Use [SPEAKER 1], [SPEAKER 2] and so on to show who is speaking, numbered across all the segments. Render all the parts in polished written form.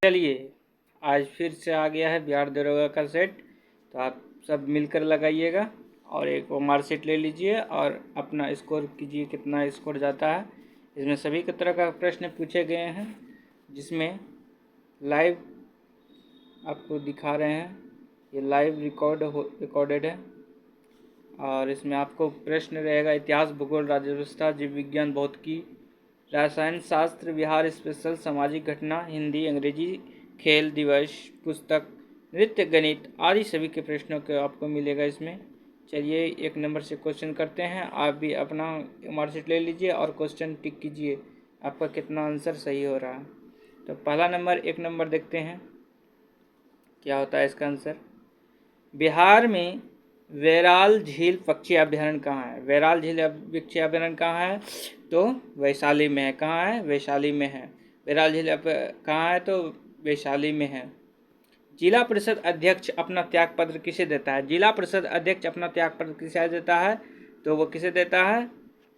[SPEAKER 1] चलिए, आज फिर से आ गया है बिहार दरोगा का सेट। तो आप सब मिलकर लगाइएगा और एक वो मार्कशीट ले लीजिए और अपना स्कोर कीजिए, कितना स्कोर जाता है। इसमें सभी तरह का प्रश्न पूछे गए हैं, जिसमें लाइव आपको दिखा रहे हैं। ये लाइव रिकॉर्डेड है और इसमें आपको प्रश्न रहेगा इतिहास, भूगोल, राज्य व्यवस्था, जीव विज्ञान, भौतिकी, रसायन शास्त्र, बिहार स्पेशल, सामाजिक घटना, हिंदी, अंग्रेजी, खेल दिवस, पुस्तक, नृत्य, गणित आदि सभी के प्रश्नों के आपको मिलेगा इसमें। चलिए, 1 नंबर से क्वेश्चन करते हैं। आप भी अपना मार्कशीट ले लीजिए और क्वेश्चन टिक कीजिए, आपका कितना आंसर सही हो रहा है। तो पहला नंबर 1 नंबर देखते हैं क्या होता है इसका आंसर। बिहार में वेराल झील पक्षी अभ्यारण्य कहाँ है? वेराल झील पक्षी अभ्यारण्य कहाँ है? तो वैशाली में है। कहाँ है? वैशाली में है। वेराल झील कहाँ है? तो वैशाली में है। जिला परिषद अध्यक्ष अपना त्यागपत्र किसे देता है? जिला परिषद अध्यक्ष अपना त्यागपत्र किसे देता है? तो वो किसे देता है?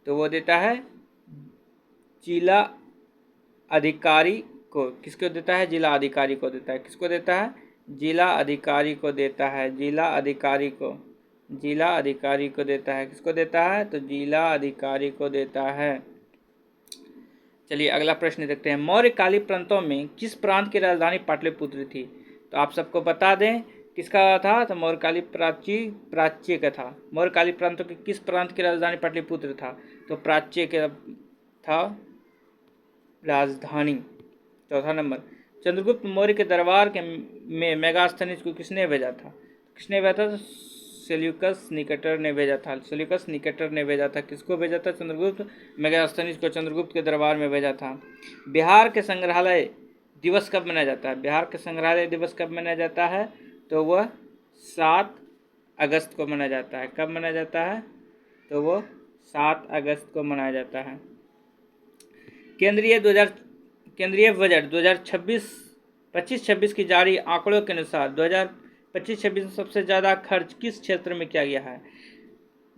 [SPEAKER 1] तो वो देता है जिला अधिकारी को। किसको देता है? जिला अधिकारी को देता है। किसको देता है? जिला अधिकारी को देता है। जिला अधिकारी को, जिला अधिकारी को देता है। किसको देता है? तो जिला अधिकारी को देता है। चलिए अगला प्रश्न देखते हैं। मौर्यकालीन प्रांतों में किस प्रांत की राजधानी पाटलिपुत्र थी? तो आप सबको बता दें किसका था? तो मौर्यकालीन प्राच्य का था। मौर्यकालीन प्रांतों के किस प्रांत की राजधानी पाटलिपुत्र था? तो प्राच्य का था राजधानी। चौथा नंबर, चंद्रगुप्त मौर्य के दरबार में मेगास्थनीज को किसने भेजा था? किसने भेजा था? सेल्यूकस निकेटर ने भेजा था। सेल्यूकस निकेटर ने भेजा था। किसको भेजा था? चंद्रगुप्त मेगास्थनीज को चंद्रगुप्त के दरबार में भेजा था। बिहार के संग्रहालय दिवस कब मनाया जाता है? बिहार के संग्रहालय दिवस कब मनाया जाता है? तो वह 7 अगस्त को मनाया जाता है। कब मनाया जाता है? तो वो 7 अगस्त को मनाया जाता है। केंद्रीय बजट 2025-26 की जारी आंकड़ों के अनुसार 2025-26 में सबसे ज़्यादा खर्च किस क्षेत्र में किया गया है?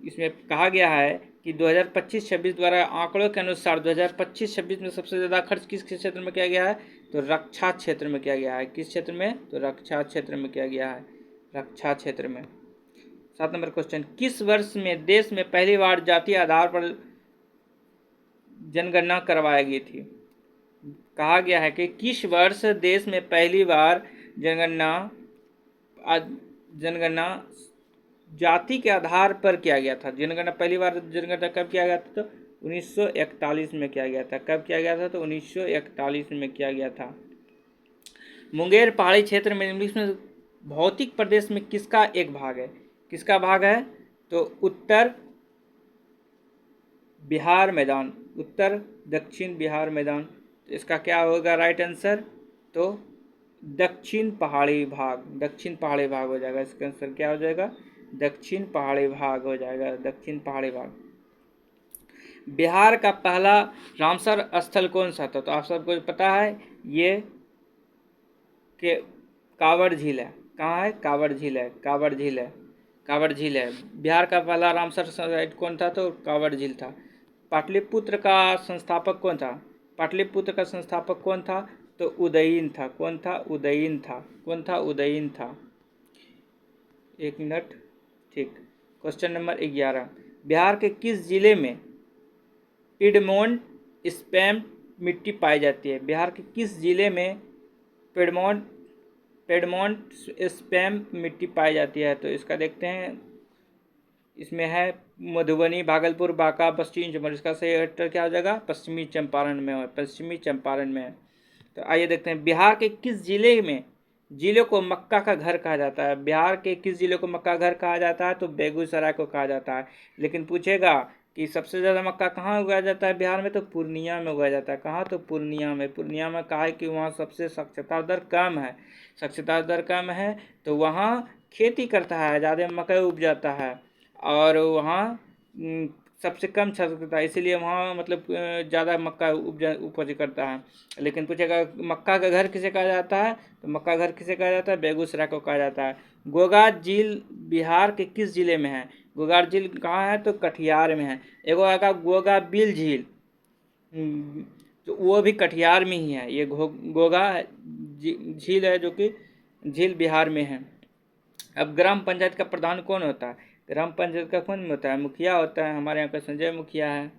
[SPEAKER 1] इसमें कहा गया है कि 2025-26 द्वारा आंकड़ों के अनुसार 2025-26 में सबसे ज़्यादा खर्च किस क्षेत्र में किया गया है? तो रक्षा क्षेत्र में किया गया है। किस क्षेत्र में? तो रक्षा क्षेत्र में किया गया है। रक्षा क्षेत्र में। 7 नंबर क्वेश्चन, किस वर्ष में देश में पहली बार जातीय आधार पर जनगणना करवाई गई थी? कहा गया है कि किस वर्ष देश में पहली बार जनगणना जाति के आधार पर किया गया था। जनगणना पहली बार जनगणना कब किया गया था? तो 1941 में किया गया था। कब किया गया था? तो 1941 में किया गया था। मुंगेर पहाड़ी क्षेत्र में निम्नलिखित भौतिक प्रदेश में किसका एक भाग है? किसका भाग है? तो उत्तर बिहार मैदान, उत्तर दक्षिण बिहार मैदान। तो इसका क्या होगा राइट आंसर? तो दक्षिण पहाड़ी भाग, दक्षिण पहाड़ी भाग हो जाएगा। इसका आंसर क्या हो जाएगा? दक्षिण पहाड़ी भाग हो जाएगा। दक्षिण पहाड़ी भाग। बिहार का पहला रामसर स्थल कौन सा था? तो आप सबको पता है ये कि कांवड़ झील है। कहाँ है? कांवड़ झील है। कांवड़ झील है। कांवड़ झील है। बिहार का पहला रामसर साइट कौन था? तो कांवड़ झील था। पाटलिपुत्र का संस्थापक कौन था? पाटलिपुत्र का संस्थापक कौन था? तो उदयीन था। कौन था? उदयीन था। कौन था? उदयीन था। 1 मिनट, ठीक। क्वेश्चन नंबर 11, बिहार के किस जिले में पिडमोंट स्पैम मिट्टी पाई जाती है? बिहार के किस जिले में पिडमोंट स्पैम मिट्टी पाई जाती है? तो इसका देखते हैं। इसमें है मधुबनी, भागलपुर, बांका, पश्चिमी चंपारण। इसका सही उत्तर क्या हो जाएगा? पश्चिमी चंपारण में है। पश्चिमी चंपारण में है। तो आइए देखते हैं, बिहार के किस जिले को मक्का का घर कहा जाता है? बिहार के किस जिले को मक्का घर कहा जाता है? तो बेगूसराय को कहा जाता है। लेकिन पूछेगा कि सबसे ज़्यादा मक्का कहाँ उगाया जाता है बिहार में? तो पूर्णिया में उगाया जाता है। कहाँ? तो पूर्णिया में। पूर्णिया में कहा है कि वहाँ सबसे साक्षरता दर कम है। साक्षरता दर कम है तो वहाँ खेती करता है, ज़्यादा मकई उपजाता है और वहाँ सबसे कम साक्षरता, इसीलिए वहाँ मतलब ज़्यादा मक्का उपज करता है। लेकिन पूछेगा मक्का का घर किसे कहा जाता है? तो मक्का घर किसे कहा जाता है? बेगूसराय को कहा जाता है। गोगा झील बिहार के किस जिले में है? गोगा झील कहाँ है? तो कटिहार में है। एगो आएगा गोगा बिल झील, तो वो भी कटिहार में ही है। ये गोगा झील है, जो कि झील बिहार में है। अब ग्राम पंचायत का प्रधान कौन होता है? ग्राम पंचायत का कौन होता है? मुखिया होता है। हमारे यहाँ का संजय मुखिया है।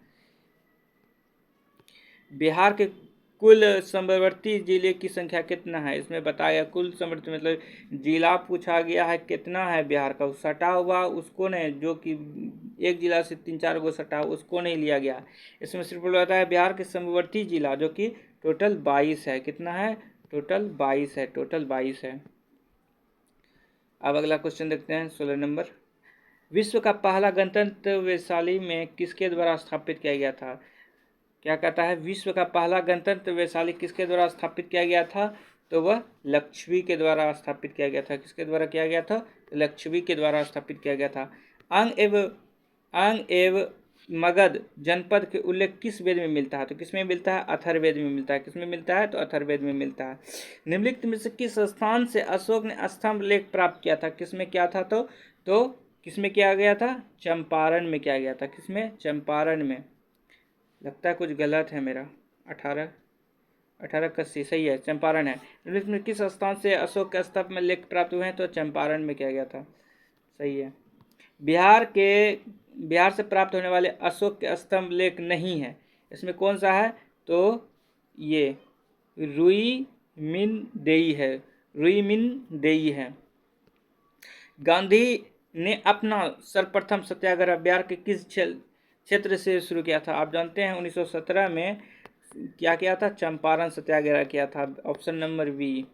[SPEAKER 1] बिहार के कुल समवर्ती जिले की संख्या कितना है? इसमें बताया गया कुल समवर्ती मतलब जिला पूछा गया है कितना है बिहार का, सटा हुआ उसको नहीं, जो कि एक जिला से 3-4 गो सटा उसको नहीं लिया गया। इसमें सिर्फ बताया है बिहार के समवर्ती जिला, जो कि टोटल 22 है। कितना है? टोटल 22 है। टोटल 22 है। अब अगला क्वेश्चन देखते हैं 16 नंबर। विश्व का पहला गणतंत्र वैशाली में किसके द्वारा स्थापित किया गया था? क्या कहता है? विश्व का पहला गणतंत्र वैशाली किसके द्वारा स्थापित किया गया था? तो वह लक्षवी के द्वारा स्थापित किया गया था। किसके द्वारा किया गया था? लक्षवी के द्वारा स्थापित किया गया था। अंग एवं मगध जनपद के उल्लेख किस वेद में मिलता है? तो किसमें मिलता है? अथर्ववेद में मिलता है। किसमें मिलता है? तो अथर्ववेद में मिलता है। निम्नलिखित में से किस स्थान से अशोक ने स्तंभ लेख प्राप्त किया था? किसमें क्या था? तो किसमें किया गया था? चंपारण में किया गया था। किसमें? चंपारण में। लगता है कुछ गलत है मेरा। 18 सही है, चंपारण है। निम्नलिखित में किस स्थान से अशोक के स्तंभ में लेख प्राप्त हुए हैं? तो चंपारण में किया गया था। सही है। बिहार से प्राप्त होने वाले अशोक के स्तंभ लेख नहीं है। इसमें कौन सा है? तो ये रुइमिनदेई है। रुइमिनदेई है। गांधी ने अपना सर्वप्रथम सत्याग्रह बिहार के किस क्षेत्र से शुरू किया था? आप जानते हैं 1917 में क्या किया था? चंपारण सत्याग्रह किया था। Option number B.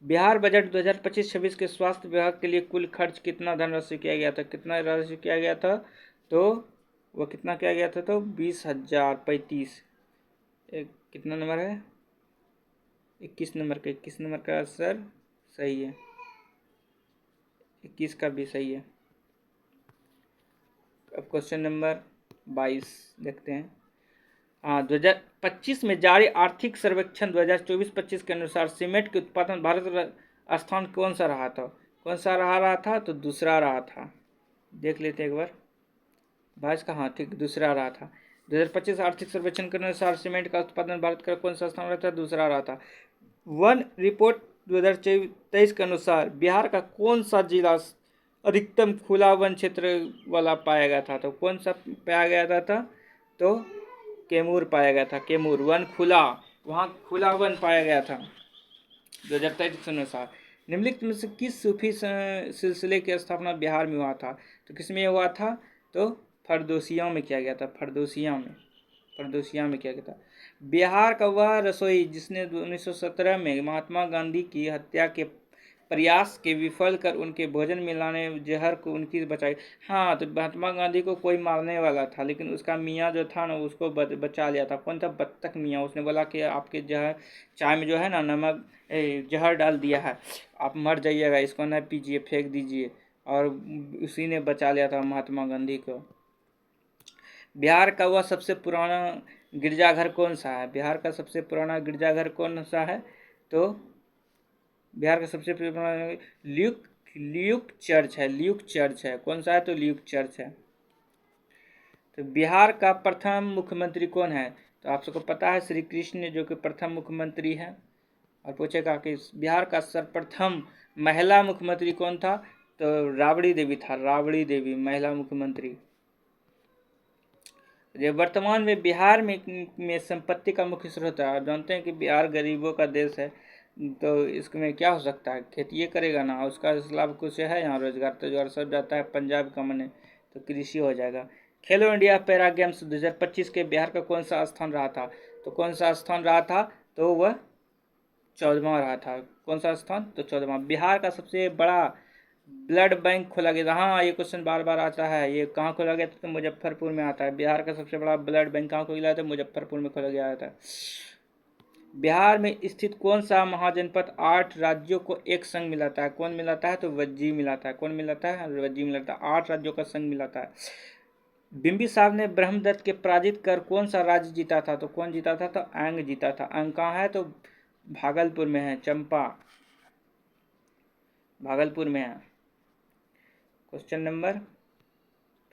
[SPEAKER 1] Bihar budget 2025-26 के स्वास्थ्य विभाग के लिए कुल खर्च कितना धनराशि किया गया था? कितना राशि किया गया था? तो वो कितना किया गया था? तो 20,035। कितना नंबर है? 21 नंबर का। 21 नंबर का आंसर सही है। 21 का भी सही है। अब क्वेश्चन नंबर 22 देखते हैं। हाँ, 2025 में जारी आर्थिक सर्वेक्षण 2024-25 के अनुसार सीमेंट के उत्पादन भारत स्थान कौन सा रहा था? कौन सा रहा था? तो दूसरा रहा था। देख लेते हैं एक बार। 22 का, हाँ ठीक, दूसरा रहा था। 2025 आर्थिक सर्वेक्षण के अनुसार सीमेंट का उत्पादन भारत का कौन सा स्थान रहा था? दूसरा रहा था। वन रिपोर्ट 2023 के अनुसार बिहार का कौन सा जिला अधिकतम खुला वन क्षेत्र वाला पाया गया था? तो कौन सा पाया गया था? तो कैमूर पाया गया था। कैमूर वन खुला, वहाँ खुला वन पाया गया था 2023 के अनुसार। निम्नलिखित में से किस सूफी सिलसिले की स्थापना बिहार में हुआ था? तो किसमें हुआ था? तो फरदोसिया में किया गया था। फरदोसिया में किया गया था। बिहार का वह रसोई जिसने 1917 में महात्मा गांधी की हत्या के प्रयास के विफल कर उनके भोजन मिलाने जहर को उनकी बचाई। हाँ, तो महात्मा गांधी को कोई मारने वाला था, लेकिन उसका मियाँ जो था ना, उसको बचा लिया था। कौन था? बत्तख मियाँ। उसने बोला कि आपके जहर चाय में जो है ना नमक जहर डाल दिया है, आप मर जाइएगा, इसको न पीजिए, फेंक दीजिए। और उसी ने बचा लिया था महात्मा गांधी को। बिहार का वह सबसे पुराना गिरजाघर कौन सा है? बिहार का सबसे पुराना गिरजाघर कौन सा है? तो बिहार का सबसे पुराना ल्यूक चर्च है। ल्यूक चर्च है। कौन सा है? तो ल्यूक चर्च है। तो बिहार का प्रथम मुख्यमंत्री कौन है? तो आप सबको पता है श्री कृष्ण जो कि प्रथम मुख्यमंत्री है। और पूछेगा कि बिहार का सर्वप्रथम महिला मुख्यमंत्री कौन था? तो राबड़ी देवी था। राबड़ी देवी महिला मुख्यमंत्री। जो वर्तमान में बिहार में संपत्ति का मुख्य स्रोत है। आप जानते हैं कि बिहार गरीबों का देश है, तो इसमें क्या हो सकता है? खेती करेगा ना, उसका लाभ कुछ है। यहाँ रोजगार सब जाता है पंजाब का मने, तो कृषि हो जाएगा। खेलो इंडिया पैरा गेम्स 2025 के बिहार का कौन सा स्थान रहा था? तो कौन सा स्थान रहा था? तो वह 14वां रहा था। कौन सा स्थान? तो 14वां। बिहार का सबसे बड़ा ब्लड बैंक खोला गया था। हाँ, ये क्वेश्चन बार बार आता है। ये कहाँ खोला गया था? तो मुजफ्फरपुर में आता है। बिहार का सबसे बड़ा ब्लड बैंक कहाँ खोला गया था? मुजफ्फरपुर में खोला गया था। बिहार में स्थित कौन सा महाजनपद 8 राज्यों को एक संग मिलाता है? कौन मिलाता है? तो वज्जी मिलाता है। कौन मिलाता है? वज्जी मिलाता है। 8 राज्यों का संग मिलाता है। बिंबिसार ने ब्रह्मदत्त के पराजित कर कौन सा राज्य जीता था? तो कौन जीता था? तो अंग जीता था। अंग कहाँ है? तो भागलपुर में है। चंपा भागलपुर में है। क्वेश्चन नंबर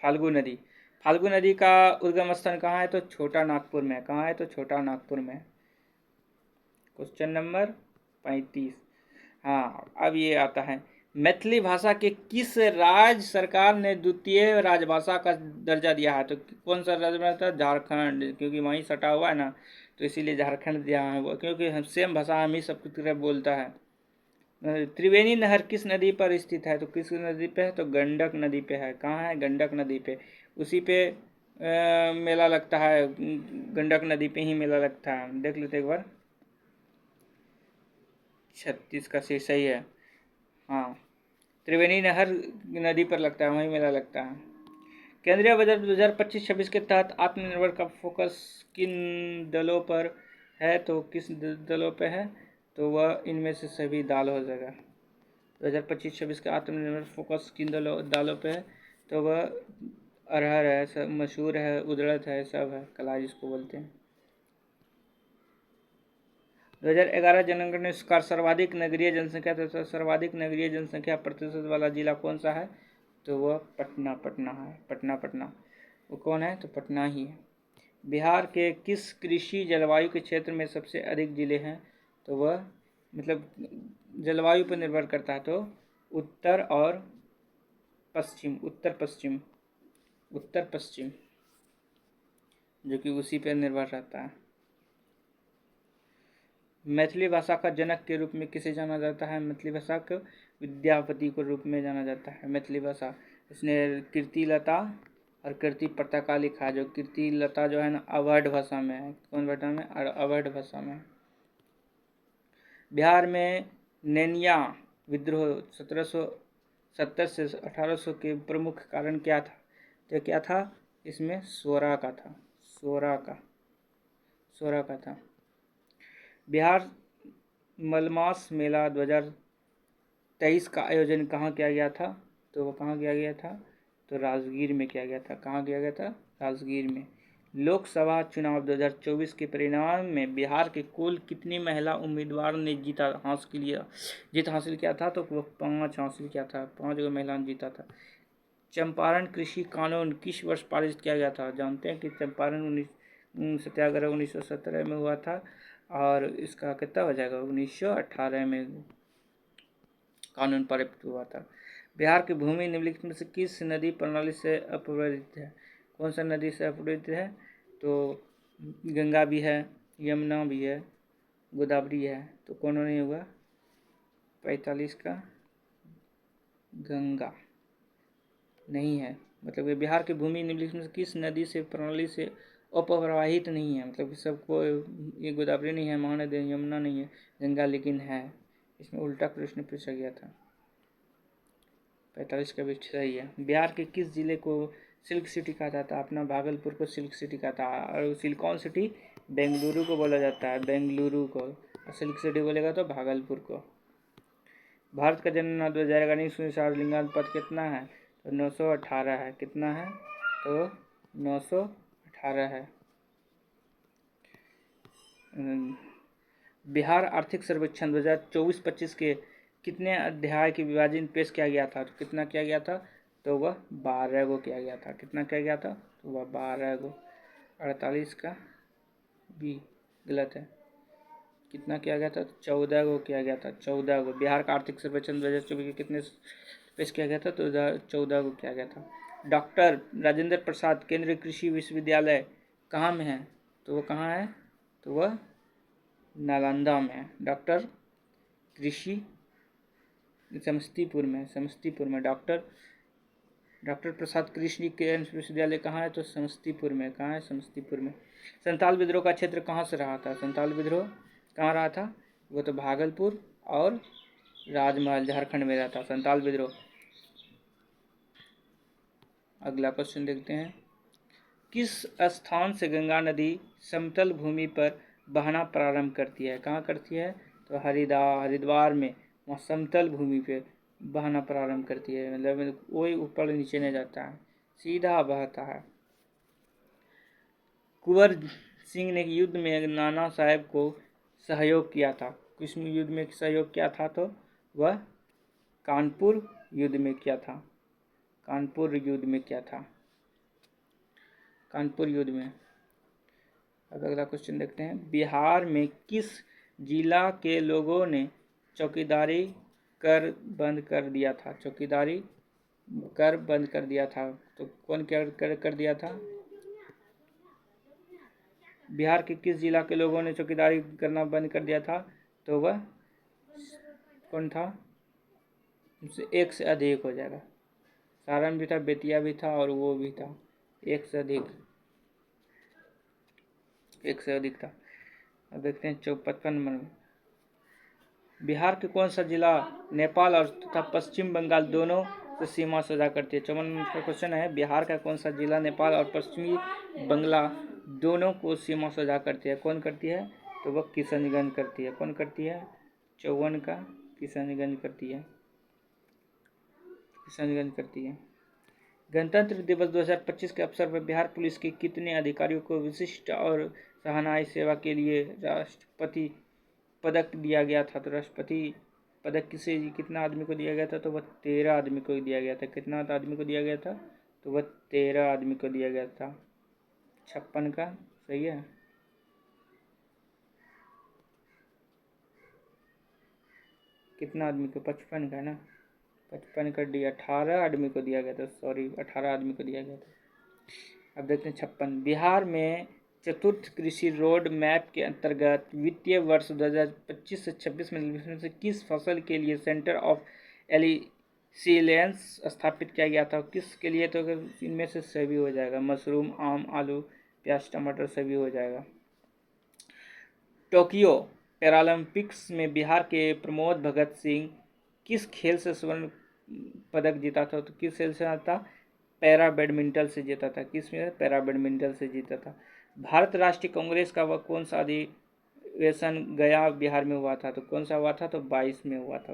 [SPEAKER 1] फाल्गु नदी। फाल्गु नदी का उद्गम स्थान कहाँ है? तो छोटा नागपुर में। कहाँ है? तो छोटा नागपुर में। Question number 35। हाँ, अब ये आता है, मैथिली भाषा के किस राज्य सरकार ने द्वितीय राजभाषा का दर्जा दिया है? तो कौन सा राज्य में था? झारखंड, क्योंकि वहीं सटा हुआ है ना, तो इसीलिए झारखंड दिया है वो, क्योंकि हम सेम भाषा हम ही सब की तरह बोलता है। त्रिवेणी नहर किस नदी पर स्थित है? तो किस नदी पे है? तो गंडक नदी पे है। कहाँ है? गंडक नदी पे। उसी पे मेला लगता है, गंडक नदी पे ही मेला लगता है, देख लेते एक बार। 36 का सही है। हाँ, त्रिवेणी नहर नदी पर लगता है, वहीं मेला लगता है। केंद्रीय बजट 2025-26 के तहत आत्मनिर्भर का फोकस किन दलों पर है? तो किस दलों पे है? तो वह इनमें से सभी दाल हो जाएगा। 2025-26 का आत्मनिर्भर फोकस किन दालों पे है? तो वह अरहर है, सब मसूर है, उड़द है, सब है, कलाई जिसको बोलते हैं। 2011 जनगणना का सर्वाधिक नगरीय जनसंख्या तथा सर्वाधिक नगरीय जनसंख्या प्रतिशत वाला जिला कौन सा है? तो वह पटना है। पटना वो कौन है? तो पटना ही है। बिहार के किस कृषि जलवायु के क्षेत्र में सबसे अधिक जिले हैं? तो वह मतलब जलवायु पर निर्भर करता है, तो उत्तर और पश्चिम, उत्तर पश्चिम, जो कि उसी पर निर्भर रहता है। मैथिली भाषा का जनक के रूप में किसे जाना जाता है? मैथिली भाषा को विद्यापति के रूप में जाना जाता है। मैथिली भाषा, इसने कीर्तिलता और कीर्ति पताका लिखा है। जो कीर्तिलता जो है ना, अवध भाषा में है। कौन भाषा में? अवध भाषा में। बिहार में नैनिया विद्रोह 1770 से 1800 के प्रमुख कारण क्या था? तो क्या था इसमें? सोरा का था। सोरा का था। बिहार मलमास मेला 2023 का आयोजन कहाँ किया गया था? तो वो कहाँ किया गया था? तो राजगीर में किया गया था। कहाँ किया गया था? राजगीर में। लोकसभा चुनाव 2024 के परिणाम में बिहार के कुल कितनी महिला उम्मीदवार ने जीत हासिल किया था? तो वो 5 हासिल किया था। 5 गो महिला ने जीता था। चंपारण कृषि कानून किस वर्ष पारित किया गया था? जानते हैं कि चंपारण सत्याग्रह 1917 में हुआ था, और इसका कितना हो जाएगा? 1918 में कानून पारित हुआ था। बिहार की भूमि निम्नलिखित में से किस नदी प्रणाली से अपवृत है? कौन सा नदी से अपवृत है? तो गंगा भी है, यमुना भी है, गोदावरी है, तो कौन नहीं होगा? 45 का गंगा नहीं है। मतलब कि बिहार की भूमि निम्नलिखित में से किस नदी से प्रणाली से अपप्रवाहित नहीं है? मतलब कि सबको, ये गोदावरी नहीं है, महानदी, यमुना नहीं है, गंगा लेकिन है। इसमें उल्टा प्रश्न पूछा गया था। 45 का भी सही है। बिहार के किस जिले को सिल्क सिटी कहा जाता है? अपना भागलपुर को सिल्क सिटी कहता है। और सिलिकॉन सिटी बेंगलुरु को बोला जाता है, बेंगलुरु को। और सिल्क सिटी बोलेगा तो भागलपुर को। भारत का जनगणना 2011 अनुसार लिंगानुपात कितना है? तो 918 है। कितना है? तो 918 है। बिहार आर्थिक सर्वेक्षण 2024-25 के कितने अध्याय की विभाजन पेश किया गया था? तो कितना किया गया था? तो वह 12 गो किया गया था। कितना किया गया था? तो वह 12 गो। 48 का भी गलत है। कितना किया गया था? 14 गो किया गया था। 14 गो। बिहार का आर्थिक सर्वेक्षण 2024 के कितने पेश किया गया था? तो 14 गो किया गया था। डॉक्टर राजेंद्र प्रसाद केंद्रीय कृषि विश्वविद्यालय कहाँ में है? तो वो कहाँ है? तो वह नालंदा में है। डॉक्टर कृषि समस्तीपुर में डॉक्टर प्रसाद कृषि केंद्रीय विश्वविद्यालय कहाँ है? तो समस्तीपुर में। कहाँ है? समस्तीपुर में। संताल विद्रोह का क्षेत्र कहाँ से रहा था? संताल विद्रोह कहाँ रहा था? वो तो भागलपुर और राजमहल, झारखंड में रहा था संताल विद्रोह। अगला क्वेश्चन देखते हैं। किस स्थान से गंगा नदी समतल भूमि पर बहना प्रारंभ करती है? कहाँ करती है? तो हरिद्वार में, वहाँ समतल भूमि पे बहना प्रारंभ करती है। मतलब कोई ऊपर नीचे नहीं जाता है, सीधा बहता है। कुंवर सिंह ने युद्ध में नाना साहेब को सहयोग किया था। किस युद्ध में सहयोग किया था? तो वह कानपुर युद्ध में किया था। कानपुर युद्ध में। अब अगला क्वेश्चन देखते हैं। बिहार में किस जिला के लोगों ने चौकीदारी कर बंद कर दिया था? चौकीदारी कर बंद कर दिया था, तो कौन क्या कर दिया था? बिहार के किस जिला के लोगों ने चौकीदारी करना बंद कर दिया था? तो वह कौन था? एक से अधिक हो जाएगा। सारण भी था, बेतिया भी था, और वो भी था। एक से अधिक, एक से अधिक था। अब देखते हैं 55 नंबर। बिहार के कौन सा जिला नेपाल और तथा पश्चिम बंगाल दोनों से सीमा साझा करती है? 54 नंबर का क्वेश्चन है, बिहार का कौन सा जिला नेपाल और पश्चिमी बंगला दोनों को सीमा साझा करती है? कौन करती है? तो वह किशनगंज करती है। कौन करती है? 54 का किशनगंज करती है, किशनगंज करती है। गणतंत्र दिवस 2025 के अवसर पर बिहार पुलिस के कितने अधिकारियों को विशिष्ट और सराहनीय सेवा के लिए राष्ट्रपति पदक दिया गया था? तो राष्ट्रपति पदक कितना आदमी को दिया गया था? तो वह 13 आदमी को दिया गया था। कितना आदमी को दिया गया था? तो वह 13 आदमी को दिया गया था। 56 का सही है। कितना आदमी को? 55 का ना, 55 कर दिया, 18 आदमी को दिया गया था, सॉरी 18 आदमी को दिया गया था। अब देखते हैं 56। बिहार में चतुर्थ कृषि रोड मैप के अंतर्गत वित्तीय वर्ष 2025 से 26 में से किस फसल के लिए सेंटर ऑफ एक्सीलेंस स्थापित किया गया था? किस के लिए? तो इनमें से सभी हो जाएगा, मशरूम, आम, आलू, प्याज, टमाटर सभी हो जाएगा। टोक्यो पैरालंपिक्स में बिहार के प्रमोद भगत सिंह किस खेल से स्वर्ण पदक जीता था? तो किस खेल से आता? पैरा बैडमिंटन से जीता था। किस में? पैरा बैडमिंटन से जीता था। भारत राष्ट्रीय कांग्रेस का वह कौन सा अधिवेशन गया बिहार में हुआ था? तो कौन सा हुआ था? तो 22 में हुआ था,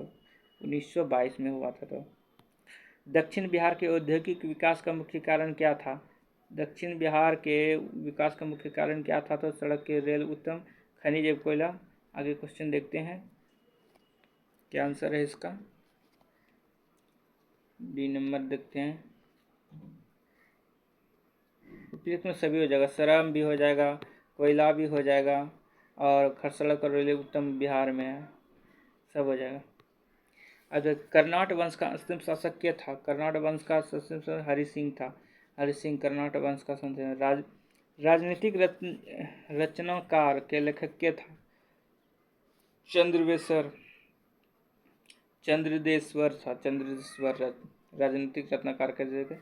[SPEAKER 1] 1922 में हुआ था। तो दक्षिण बिहार के औद्योगिक विकास का मुख्य कारण क्या था? दक्षिण बिहार के विकास का मुख्य कारण क्या था? तो सड़क के रेल, उत्तम खनिज एवं कोयला। आगे क्वेश्चन देखते हैं, क्या आंसर है इसका? डी नंबर देखते हैं। उपयुक्त में सभी हो जाएगा, श्रम भी हो जाएगा, कोयला भी हो जाएगा, और सड़क और रेलवे उत्तम बिहार में है, सब हो जाएगा। अच्छा, कर्नाट वंश का अंतिम शासक क्या था? कर्नाट वंश का अंतिम शासक हरि सिंह था। हरि सिंह कर्नाट वंश का राजनीतिक रचनाकार के लेखक क्या था? चंद्रदेश्वर था। चंद्रदेश्वर राजनीतिक रत्नाकार के जगह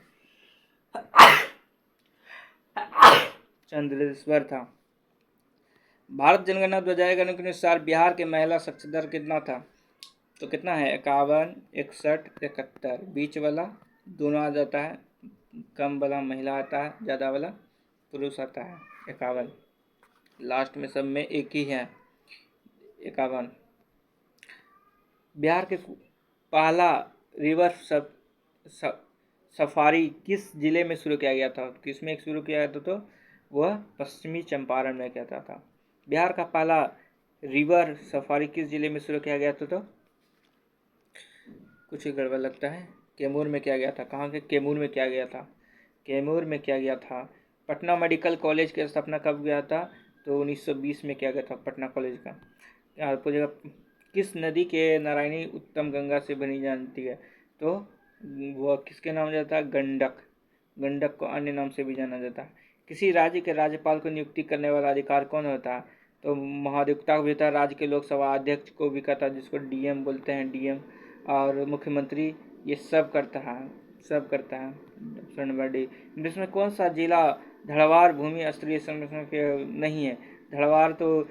[SPEAKER 1] चंद्रदेश्वर था। भारत जनगणना 2011 के अनुसार बिहार के महिला साक्षरता दर कितना था? तो कितना है? 51, 61, 71, बीच वाला दोनों आ जाता है, कम वाला महिला आता है, ज़्यादा वाला पुरुष आता है। 51 लास्ट में सब में एक ही है, 51। बिहार के पहला रिवर सफारी किस जिले में शुरू किया गया था? किस में शुरू किया गया था? तो वह पश्चिमी चंपारण में किया था। बिहार का पहला रिवर सफारी किस जिले में शुरू किया गया था? तो कुछ ही गड़बड़ लगता है, कैमूर में किया गया था। कहाँ के? कैमूर में किया गया था, कैमूर में किया गया था। पटना मेडिकल कॉलेज की स्थापना कब गया था? तो 1920 में किया गया था पटना कॉलेज का। यहाँ पूछेगा किस नदी के नारायणी उत्तम गंगा से बनी जानती है? तो वह किसके नाम जाता है? गंडक। गंडक को अन्य नाम से भी जाना जाता है। किसी राज्य के राज्यपाल को नियुक्ति करने वाला अधिकार कौन होता है? तो महाधिवक्ता भी होता है, राज्य के लोकसभा अध्यक्ष को भी कहता है, जिसको डीएम बोलते हैं, डीएम, और मुख्यमंत्री, ये सब करता है, सब करता है। Option number D. इसमें कौन सा जिला धड़वार भूमि स्तरीय संरक्षण के नहीं है? धड़वार तो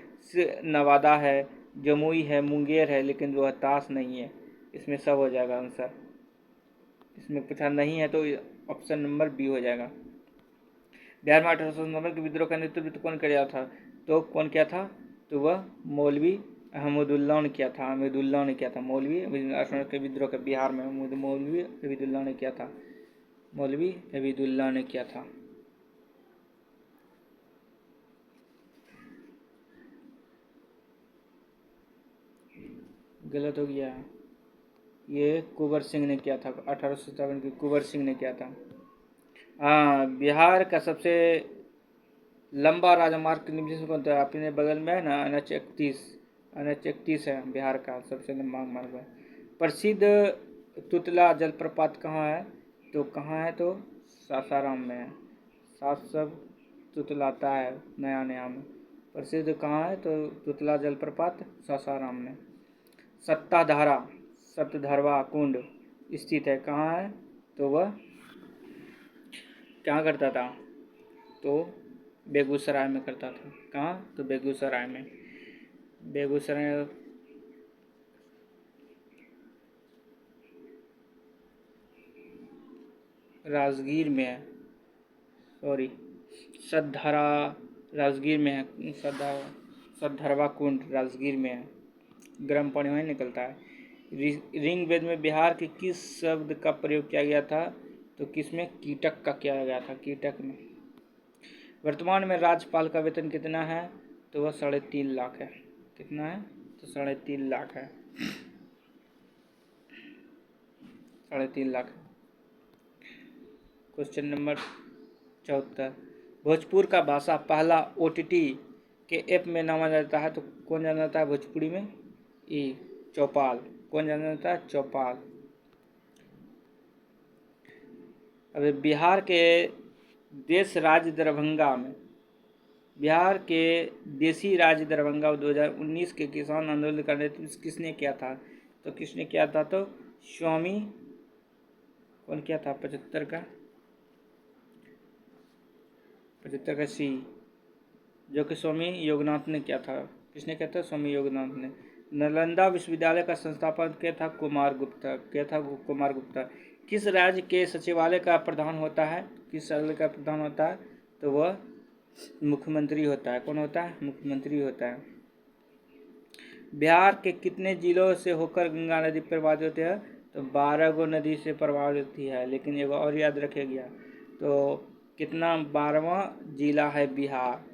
[SPEAKER 1] नवादा है, जमुई है, मुंगेर है, लेकिन रोहतास नहीं है। इसमें सब हो जाएगा आंसर। इसमें पूछा नहीं है तो ऑप्शन नंबर बी हो जाएगा। बिहार में 1899 के विद्रोह का नेतृत्व कौन किया था? तो कौन किया था? तो वह मौलवी अहमदुल्लाह ने किया था। अहमदुल्लाह ने किया था, मौलवी के विद्रोह का बिहार में मौलवी अहमदुल्लाह ने किया था। मौलवी अहमदुल्लाह ने किया था। गलत हो गया, ये कुंवर सिंह ने किया था, 1857 की कुंवर सिंह ने किया था। हाँ, बिहार का सबसे लंबा राजमार्ग निम्न में कौन था? अपने बगल में है ना, NH 31। NH 31 है बिहार का सबसे लंबा मार्ग है। प्रसिद्ध तुतला जलप्रपात कहाँ है? तो कहाँ है? तो सासाराम में है। सात सब तुतलाता है नया नया में। प्रसिद्ध कहाँ है? तो तुतला जलप्रपात सासाराम में। सत्ताधारा सप्तधरवा कुंड स्थित है कहाँ है? तो वह क्या करता था? तो बेगूसराय में करता था। कहाँ? तो बेगूसराय में। बेगूसराय राजगीर में है, सॉरी सतधरा राजगीर में है। सतधरवा कुंड राजगीर में है। गर्म पानी वहीं निकलता है। ऋग्वेद में बिहार के किस शब्द का प्रयोग किया गया था? तो किसमें? कीटक का किया गया था, कीटक में। वर्तमान में राज्यपाल का वेतन कितना है? तो वह 3.5 लाख है। कितना है? तो 3.5 लाख है। 3.5 लाख। Question number 74। भोजपुर का भाषा पहला OTT के ऐप में नामा जाता है तो कौन जाना जाता है भोजपुरी में? चौपाल। कौन जाना जाता है? चौपाल। अब बिहार के देश राज्य दरभंगा में, बिहार के देसी राज्य दरभंगा 2019 के किसान आंदोलन का नेतृत्व किसने किया था? तो किसने किया था? तो स्वामी कौन किया था? 75 का सी, जो कि स्वामी योगनाथ ने किया था। किसने किया था? स्वामी योगनाथ ने। नालंदा विश्वविद्यालय का संस्थापक क्या था? कुमार गुप्ता। क्या था? कुमार गुप्ता। किस राज्य के सचिवालय का प्रधान होता है? किस राज्य का प्रधान होता है? तो वह मुख्यमंत्री होता है। कौन होता है? मुख्यमंत्री होता है। बिहार के कितने जिलों से होकर गंगा नदी प्रवाहित होती है? तो 12 गो नदी से प्रवाहित होती है। लेकिन एक और याद रखिएगा, तो कितना 12वां जिला है बिहार।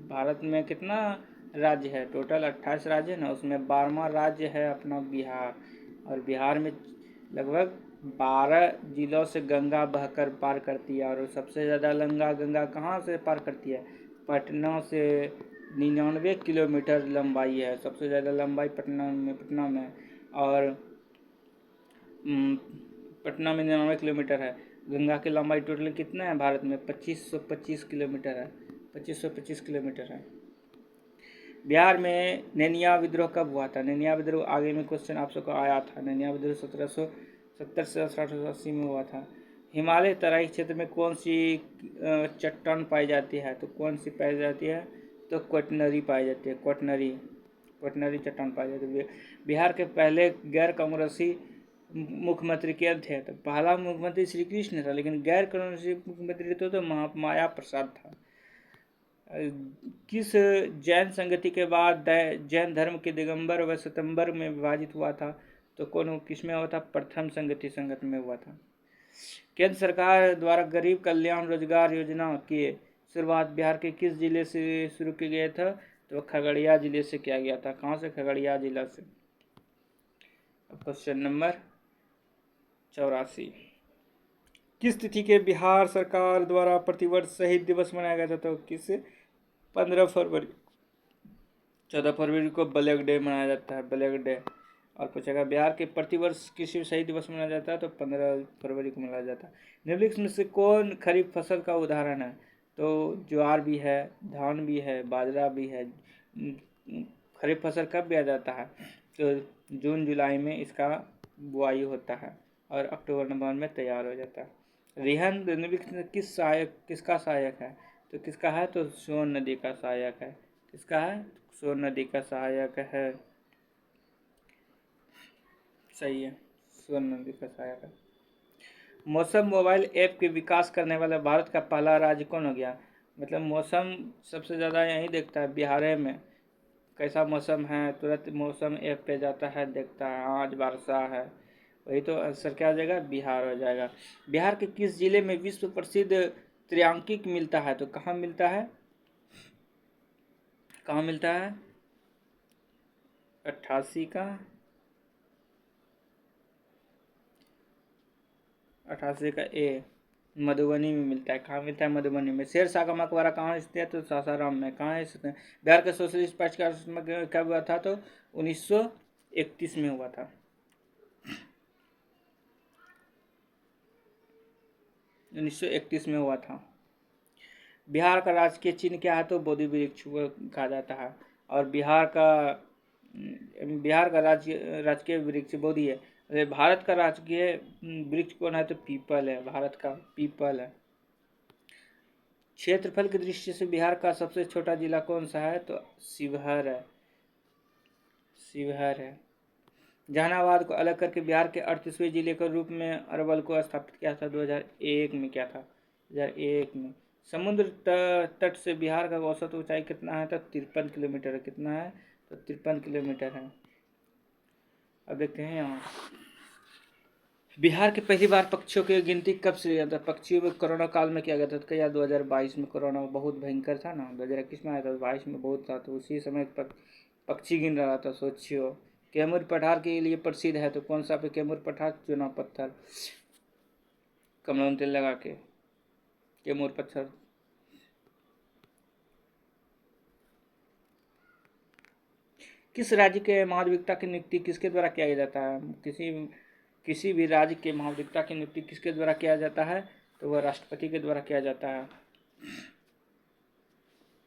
[SPEAKER 1] भारत में कितना राज्य है? टोटल 28 राज्य है ना, उसमें 12वां राज्य है अपना बिहार। और बिहार में लगभग 12 जिलों से गंगा बहकर पार करती है। और सबसे ज़्यादा लंबा गंगा कहाँ से पार करती है? पटना से 99 किलोमीटर लंबाई है। सबसे ज़्यादा लंबाई पटना में। और पटना में 99 किलोमीटर है। गंगा की लंबाई टोटल कितना है भारत में? 2525 किलोमीटर है। 2525 किलोमीटर है। बिहार में नैनिया विद्रोह कब हुआ था? नैनिया विद्रोह आगे में क्वेश्चन आप सबको आया था। नैनिया विद्रोह 1770 से 1880 में हुआ था। हिमालय तराई क्षेत्र में कौन सी चट्टान पाई जाती है? तो कौन सी पाई जाती है? तो क्वैटनरी पाई जाती है। क्वैटनरी चट्टान पाई जाती है। बिहार के पहले गैर कांग्रेसी मुख्यमंत्री कौन थे? तो पहला मुख्यमंत्री श्री कृष्ण था, लेकिन गैर कांग्रेसी मुख्यमंत्री तो माया प्रसाद था। किस जैन संगति के बाद जैन धर्म के दिगंबर व सितंबर में विभाजित हुआ था? तो कौन किस में हुआ था? प्रथम संगत में हुआ था। केंद्र सरकार द्वारा गरीब कल्याण रोजगार योजना की शुरुआत बिहार के किस जिले से शुरू किया गया था? तो खगड़िया जिले से किया गया था। कहाँ से? खगड़िया जिला से। Question number 84। किस तिथि के बिहार सरकार द्वारा प्रतिवर्ष शहीद दिवस मनाया गया था? तो किस? 15 फरवरी। 14 फरवरी को ब्लैक डे मनाया जाता है, ब्लैक डे। और पूछेगा बिहार के प्रतिवर्ष किसी शहीद दिवस मनाया जाता है? तो 15 फरवरी को मनाया जाता है। निम्नलिखित में से कौन खरीफ फसल का उदाहरण है? तो ज्वार भी है, धान भी है, बाजरा भी है। खरीफ फसल कब बोया जाता है? तो जून जुलाई में इसका बुआई होता है और अक्टूबर नवंबर में तैयार हो जाता है। रिहन निम्नलिखित किसका सहायक है? तो किसका है? तो सोन नदी का सहायक है। किसका है? सोन नदी का सहायक है। सही है, सोन नदी का सहायक है। मौसम मोबाइल ऐप के विकास करने वाला भारत का पहला राज्य कौन हो गया? मतलब मौसम सबसे ज़्यादा यही देखता है बिहार में, कैसा मौसम है तुरंत मौसम ऐप पे जाता है, देखता है आज वर्षा है, वही तो आंसर क्या हो जाएगा? बिहार हो जाएगा। बिहार के किस जिले में विश्व प्रसिद्ध त्रैंकिक मिलता है? तो कहाँ मिलता है? कहाँ मिलता है? 88 का 88 का ए मधुबनी में मिलता है। कहाँ मिलता है? मधुबनी में। शेरशाह का मकबरा कहाँ स्थित है? तो सासाराम में। कहाँ है स्थित है? बिहार का सोशलिस्ट पार्टी का कब हुआ था? तो 1931 में हुआ था। 1931 में हुआ था। बिहार का राजकीय चिन्ह क्या है? तो बोधि वृक्ष को कहा जाता है। और बिहार का राजकीय वृक्ष बोधि है। भारत का राजकीय वृक्ष कौन है? तो पीपल है। भारत का पीपल है। क्षेत्रफल की दृष्टि से बिहार का सबसे छोटा जिला कौन सा है? तो शिवहर है। शिवहर है। जहानाबाद को अलग करके बिहार के 38वें जिले के रूप में अरवल को स्थापित किया था। 2001 में क्या था? 2001 में। समुद्र तट से बिहार का औसत ऊंचाई कितना है? तो 53 किलोमीटर है। कितना है? तो 53 किलोमीटर है। अब देखते हैं यहाँ बिहार के पहली बार पक्षियों की गिनती कब से लिया था? पक्षियों में कोरोना काल में किया गया था। तो क्या 2022 में? कोरोना बहुत भयंकर था ना। 2021 में आया था, 22 में बहुत था। तो उसी समय पक्षी गिन रहा था। सोचियो। कैमूर पठार के लिए प्रसिद्ध है। तो कौन सा? पे कैमूर पठार चुना पत्थर, कमलौन तेल लगा के कैमूर पत्थर। किस राज्य के महाधिवक्ता की नियुक्ति किसके द्वारा किया जाता है? किसी भी राज्य के महाधिवक्ता की नियुक्ति किसके द्वारा किया जाता है? तो वह राष्ट्रपति के द्वारा किया जाता है।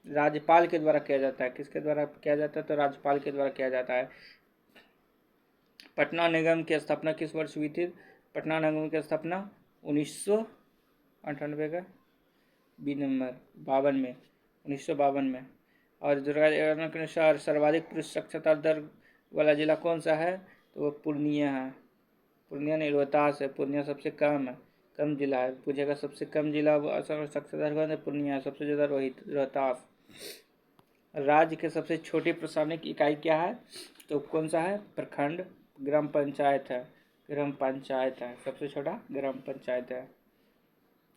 [SPEAKER 1] राज्यपाल के द्वारा किया जाता है। किसके द्वारा किया जाता है? तो राज्यपाल के द्वारा किया जाता है। पटना निगम की स्थापना किस वर्ष हुई थी? पटना निगम की स्थापना 1998 का बी नंबर 52 में, 1952 में। और दुर्गा के अनुसार सर्वाधिक पुरुष साक्षरता दर वाला जिला कौन सा है? तो वो पूर्णिया है। पूर्णिया नहीं, रोहतास है। पूर्णिया सबसे कम है, कम जिला है। पूछेगा सबसे कम जिला साक्षरता दर पूर्णिया है, सबसे ज़्यादा रोहतास। राज्य के सबसे छोटी प्रशासनिक इकाई क्या है? तो कौन सा है? प्रखंड। ग्राम पंचायत है। ग्राम पंचायत है। सबसे छोटा ग्राम पंचायत है।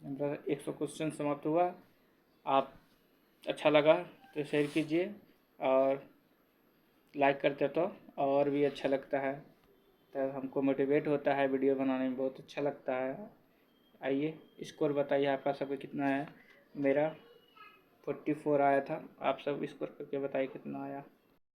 [SPEAKER 1] 100 क्वेश्चन समाप्त हुआ। आप अच्छा लगा तो शेयर कीजिए और लाइक करते तो और भी अच्छा लगता है। तब हमको मोटिवेट होता है, वीडियो बनाने में बहुत अच्छा लगता है। आइए स्कोर बताइए आपका सबका कितना है? मेरा 44 आया था। आप सब स्कोर करके बताइए कितना आया।